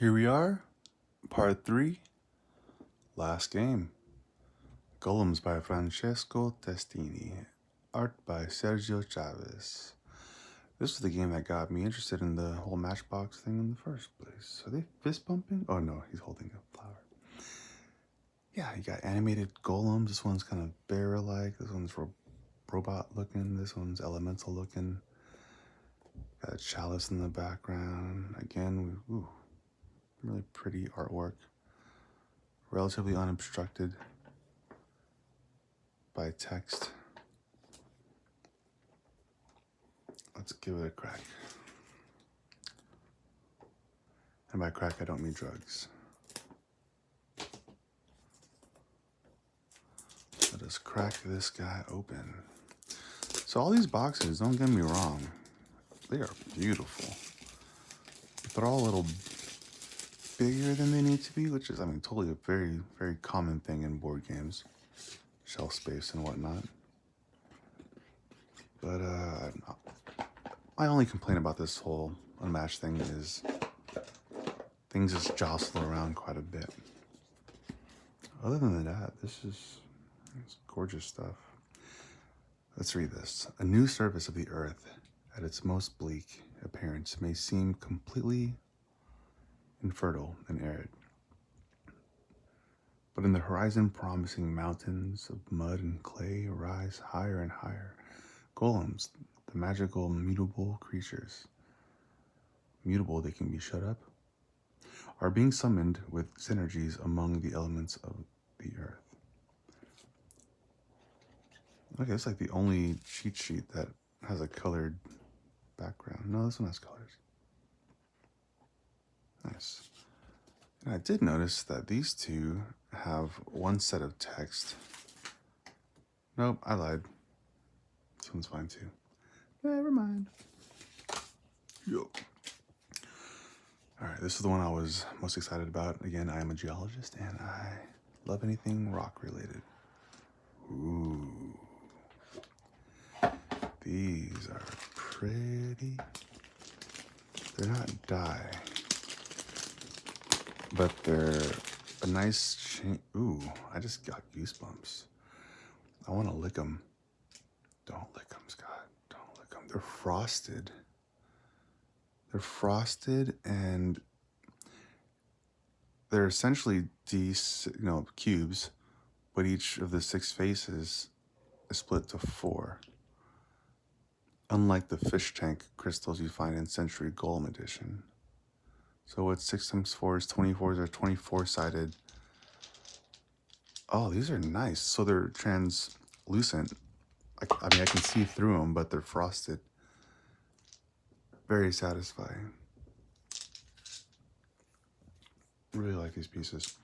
Here we are, part 3, last game. Golems by Francesco Testini, art by Sergio Chavez. This was the game that got me interested in the whole Matchbox thing in the first place. Are they fist bumping? Oh no, he's holding a flower. Yeah, you got animated golems. This one's kind of bear-like. This one's robot looking. This one's elemental looking. Got a chalice in the background. Again, really pretty artwork. Relatively unobstructed by text. Let's give it a crack. And by crack, I don't mean drugs. Let us crack this guy open. So all these boxes, don't get me wrong, they are beautiful. But they're all a little bigger than they need to be, which is, I mean, totally a very, very common thing in board games. Shelf space and whatnot. But my only complaint about this whole unmatched thing is things just jostle around quite a bit. Other than that, it's gorgeous stuff. Let's read this. A new surface of the earth, at its most bleak appearance, may seem completely infertile and arid. But in the horizon, promising mountains of mud and clay rise higher and higher. Golems, the magical, mutable creatures, mutable they can be shut up, are being summoned with synergies among the elements of the earth. Okay, it's like the only cheat sheet that has a colored background. No, this one has colors. Nice. And I did notice that these two have one set of text. Nope, I lied. This one's fine too. Never mind. Yo. All right, this is the one I was most excited about. Again, I am a geologist and I love anything rock related. Ooh. These are pretty. They're not dye, but they're a nice chain. Ooh, I just got goosebumps. I want to lick them. Don't lick them, Scott. Don't lick them. They're frosted. They're frosted, and they're essentially these, cubes, but each of the 6 faces is split to 4. Unlike the fish tank crystals you find in Century Golem Edition. So what's 6 times 4 is 24. They're 24-sided. Oh, these are nice. So they're translucent. I mean, I can see through them, but they're frosted. Very satisfying. Really like these pieces.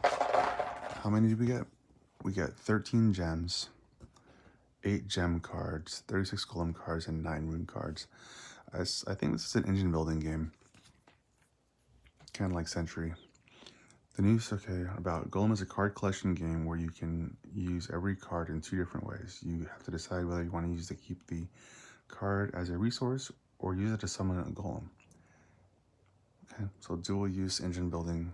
How many did we get? We got 13 gems, 8 gem cards, 36 golem cards, and 9 rune cards. I think this is an engine building game. Kind of like Century. The news, about Golem is a card collection game where you can use every card in 2 different ways. You have to decide whether you want to use to keep the card as a resource or use it to summon a golem. Okay, so dual use engine building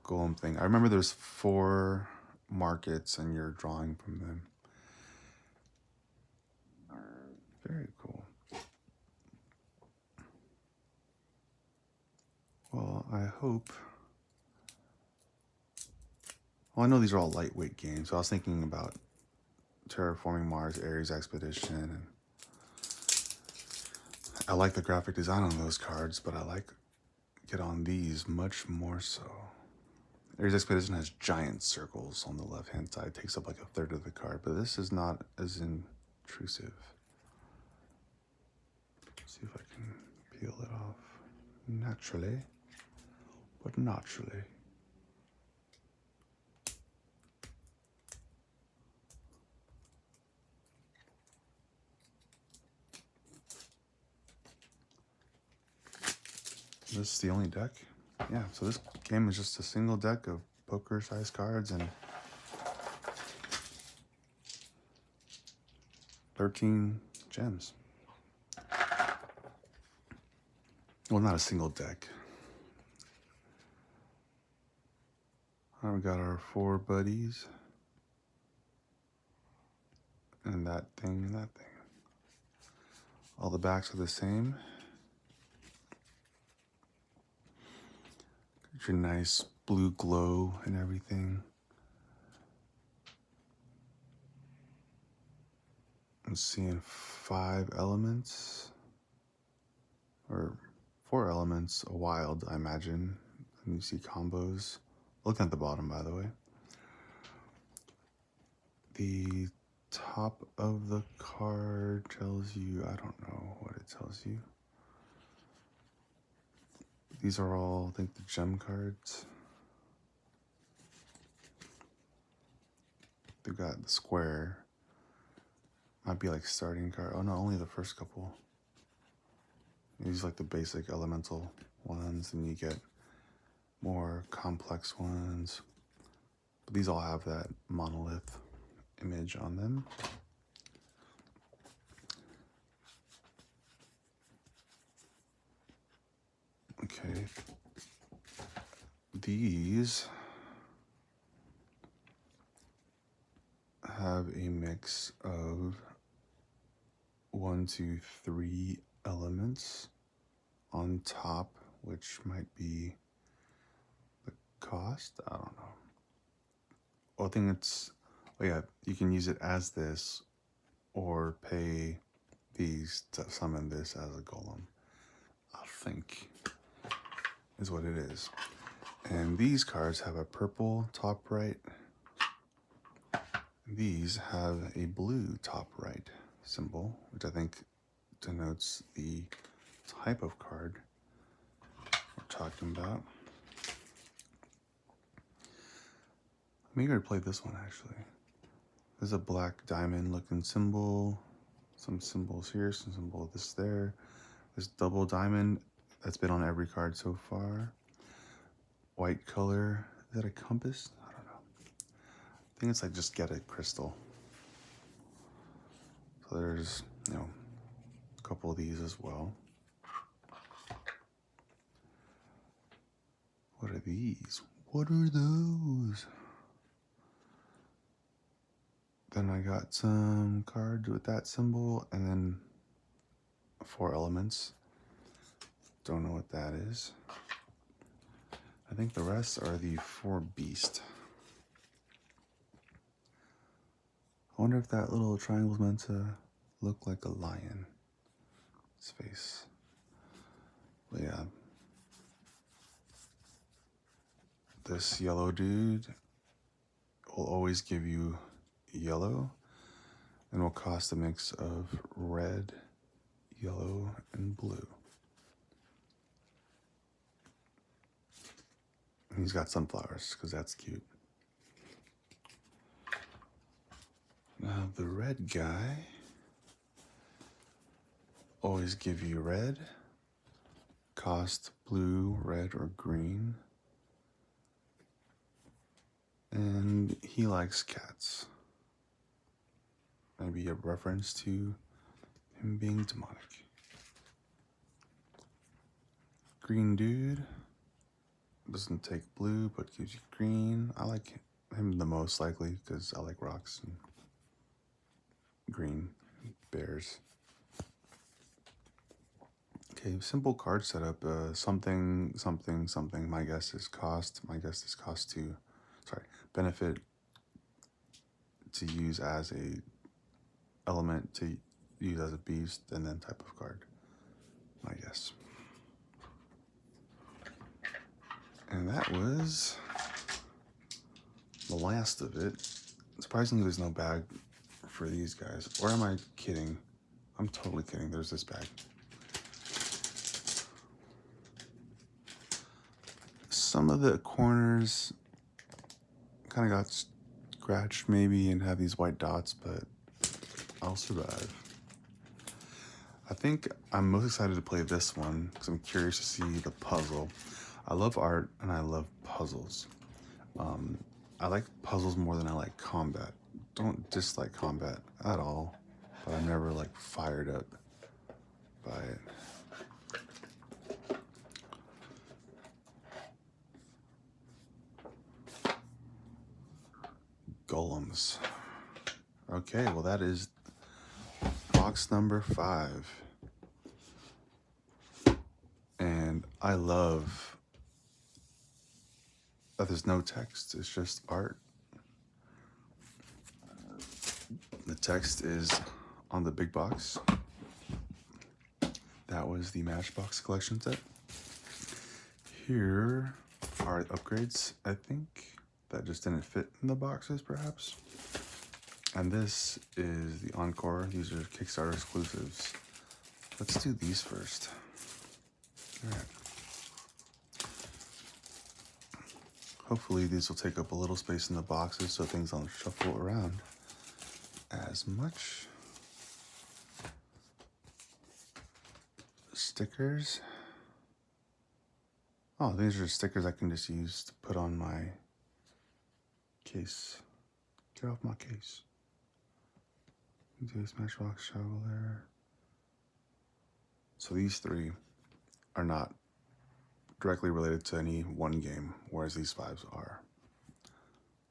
golem thing. I remember there's 4 markets and you're drawing from them. Very cool. Well, I hope... Well, I know these are all lightweight games, so I was thinking about Terraforming Mars, Ares Expedition, and I like the graphic design on those cards, but I like it on these much more so. Ares Expedition has giant circles on the left-hand side, takes up like 1/3 of the card, but this is not as intrusive. Let's see if I can peel it off naturally, but naturally. This is the only deck? Yeah, so this game is just a single deck of poker-sized cards and 13 gems. Well, not a single deck. All right, we got our 4 buddies. And that thing and that thing. All the backs are the same. Got your nice blue glow and everything. I'm seeing 5 elements. Or 4 elements, a wild, I imagine. And you see combos. Looking at the bottom, by the way. The top of the card tells you, I don't know what it tells you. These are all, I think, the gem cards. They've got the square. Might be like starting card. Oh no, only the first couple. These like the basic elemental ones, and you get more complex ones. But these all have that monolith image on them. Okay. These have a mix of 1, 2, 3 elements on top, which might be the cost. I don't know. Well, I think it's, oh yeah, you can use it as this or pay these to summon this as a golem, I think is what it is. And these cards have a purple top right. These have a blue top right symbol, which I think denotes the type of card we're talking about. I'm eager to play this one, actually. There's a black diamond looking symbol, some symbols here, some symbol of this there. This double diamond that's been on every card so far. White color, is that a compass? I don't know. I think it's like just get a crystal. So there's, you know, a couple of these as well. What are these? What are those? Then I got some cards with that symbol and then 4 elements. Don't know what that is. I think the rest are the 4 beast. I wonder if that little triangle is meant to look like a lion. Its face. But yeah. This yellow dude will always give you yellow and will cost a mix of red, yellow, and blue. And he's got sunflowers because that's cute. Now the red guy always give you red, cost blue, red, or green. And he likes cats. Maybe a reference to him being demonic. Green dude doesn't take blue but gives you green. I like him the most likely because I like rocks and green bears. Okay, simple card setup. Something, something, something. My guess is cost. My guess is cost to, benefit to use as a element, to use as a beast, and then type of card. My guess. And that was the last of it. Surprisingly, there's no bag for these guys. Or am I kidding? I'm totally kidding. There's this bag. Some of the corners kind of got scratched maybe and have these white dots, but I'll survive. I think I'm most excited to play this one because I'm curious to see the puzzle. I love art and I love puzzles. I like puzzles more than I like combat. Don't dislike combat at all, but I'm never like fired up by it. Golems. Okay, well that is box number 5. And I love that there's no text, it's just art. The text is on the big box. That was the Matchbox collection set. Here are upgrades, I think, that just didn't fit in the boxes, perhaps. And this is the Encore. These are Kickstarter exclusives. Let's do these first. All right. Hopefully these will take up a little space in the boxes so things don't shuffle around as much. Stickers. Oh, these are stickers I can just use to put on my case. Get off my case. Today's Matchbox Traveler. So these 3 are not directly related to any one game, whereas these 5 are.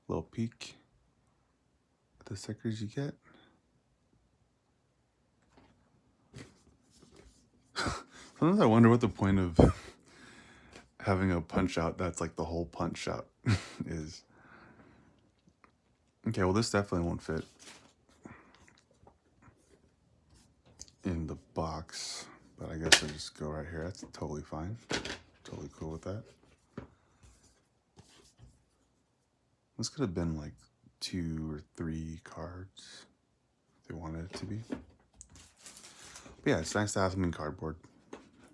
Little peek at the stickers you get. Sometimes I wonder what the point of having a punch out that's like the whole punch out is. Okay, well this definitely won't fit in the box, but I guess I'll just go right here. That's totally fine. Totally cool with that. This could have been like 2 or 3 cards if they wanted it to be. But yeah, it's nice to have them in cardboard.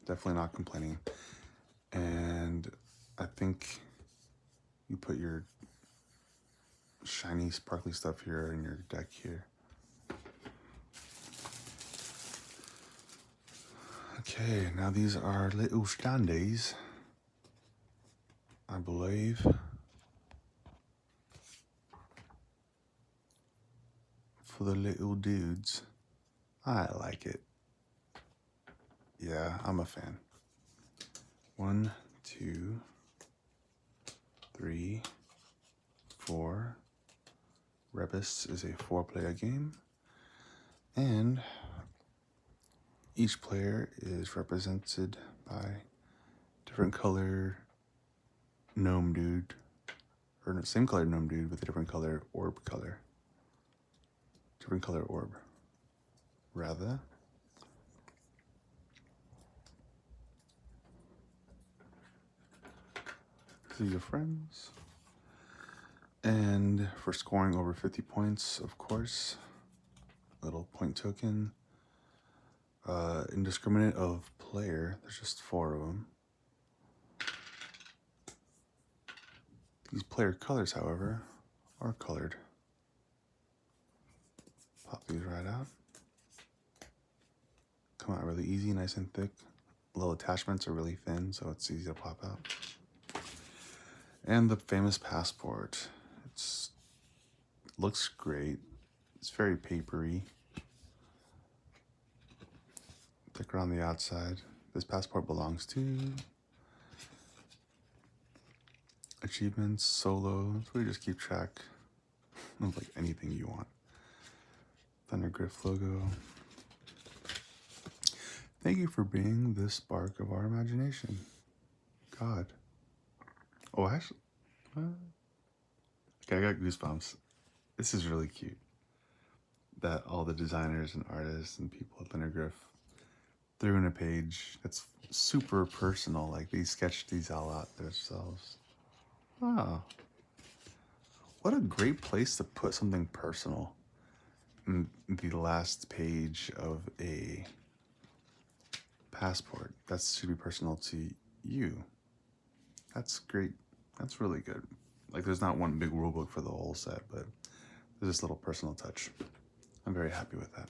Definitely not complaining. And I think you put your shiny, sparkly stuff here in your deck here. Okay, now these are little standees, I believe. For the little dudes. I like it. Yeah, I'm a fan. 1, 2, 3, 4. Rebus is a 4-player game. And each player is represented by different color gnome dude. Or no, same color gnome dude with a different color orb color. Different color orb. Rather. These are your friends. And for scoring over 50 points, of course, little point token. Indiscriminate of player, there's just 4 of them. These player colors, however, are colored. Pop these right out. Come out really easy, nice and thick. Little attachments are really thin, so it's easy to pop out. And the famous passport. Looks great. It's very papery. Thicker on the outside. This passport belongs to achievements, solo. So we just keep track of like anything you want. Thundergriff logo. Thank you for being the spark of our imagination. God. Oh, actually, okay, I got goosebumps. This is really cute. That all the designers and artists and people at Thundergriff threw in a page that's super personal. Like they sketched these all out themselves. Wow. What a great place to put something personal. In the last page of a passport. That should be personal to you. That's great. That's really good. Like there's not one big rule book for the whole set, but there's this little personal touch. I'm very happy with that.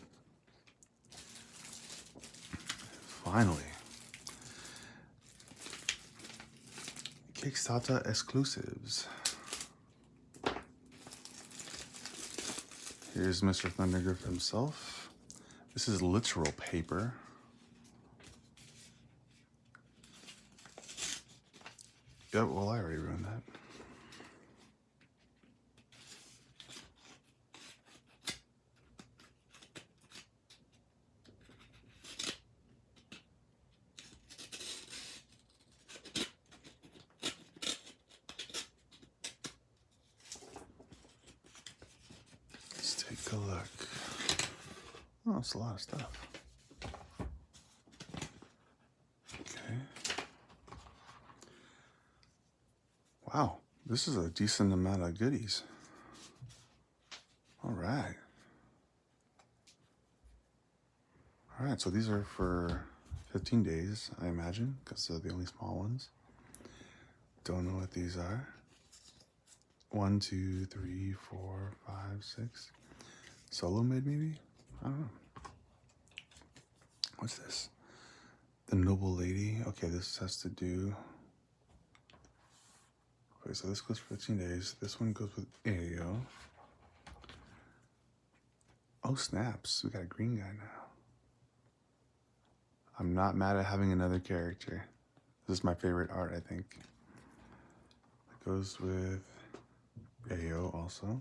Finally. Kickstarter exclusives. Here's Mr. Thundergriff himself. This is literal paper. Yep, well, I already ruined that. take a look. Oh, it's a lot of stuff. Okay. Wow, this is a decent amount of goodies. All right. All right, so these are for 15 days, I imagine, because they're the only small ones. Don't know what these are. 1, 2, 3, 4, 5, 6. Solo made, maybe? I don't know. What's this? The Noble Lady. Okay, this has to do... Okay, so this goes for 15 days. This one goes with Ayo. Oh, snaps. We got a green guy now. I'm not mad at having another character. This is my favorite art, I think. It goes with Ayo also.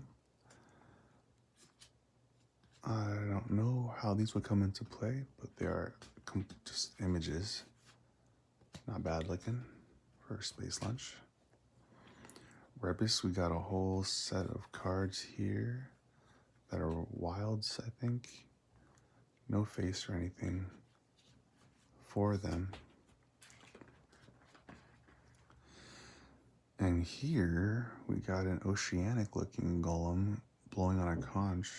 I don't know how these would come into play, but they are just images. Not bad looking for Space Lunch. Rebus, we got a whole set of cards here that are wilds, I think. No face or anything for them. And here we got an oceanic looking golem blowing on a conch.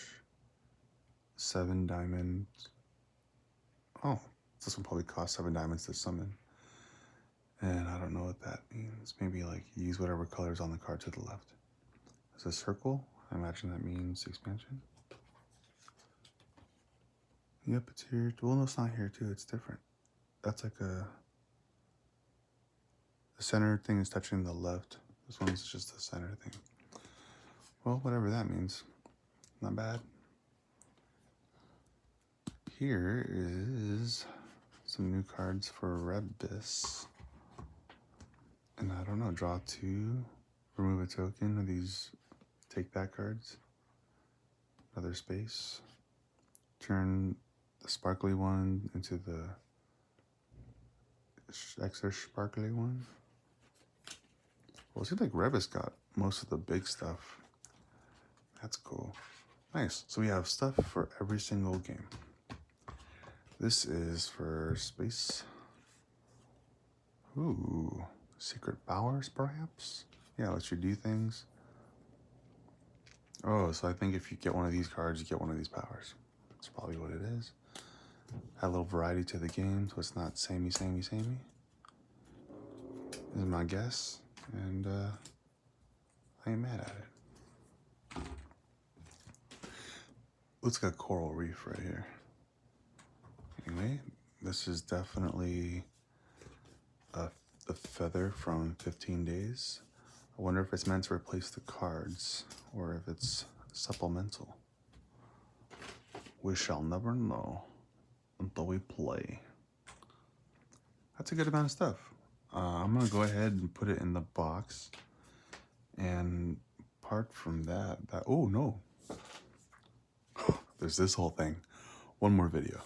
7 diamonds. Oh, this one probably costs 7 diamonds to summon. And I don't know what that means. Maybe like use whatever colors on the card to the left. Is a circle? I imagine that means expansion. Yep, it's here. Well, no, it's not here too. It's different. That's like the center thing is touching the left. This one's just the center thing. Well, whatever that means. Not bad. Here is some new cards for Rebus. And I don't know, draw 2, remove a token of these take that cards. Another space. Turn the sparkly one into the extra sparkly one. Well, it seems like Rebus got most of the big stuff. That's cool. Nice. So we have stuff for every single game. This is for space. Ooh, secret powers perhaps? Yeah, lets you do things. Oh, so I think if you get one of these cards, you get one of these powers. That's probably what it is. Add a little variety to the game, so it's not samey. Is my guess. And I ain't mad at it. Looks like a coral reef right here. Anyway, this is definitely the feather from 15 days. I wonder if it's meant to replace the cards or if it's supplemental. We shall never know until we play. That's a good amount of stuff. I'm gonna go ahead and put it in the box. And apart from that, oh no, there's this whole thing. One more video.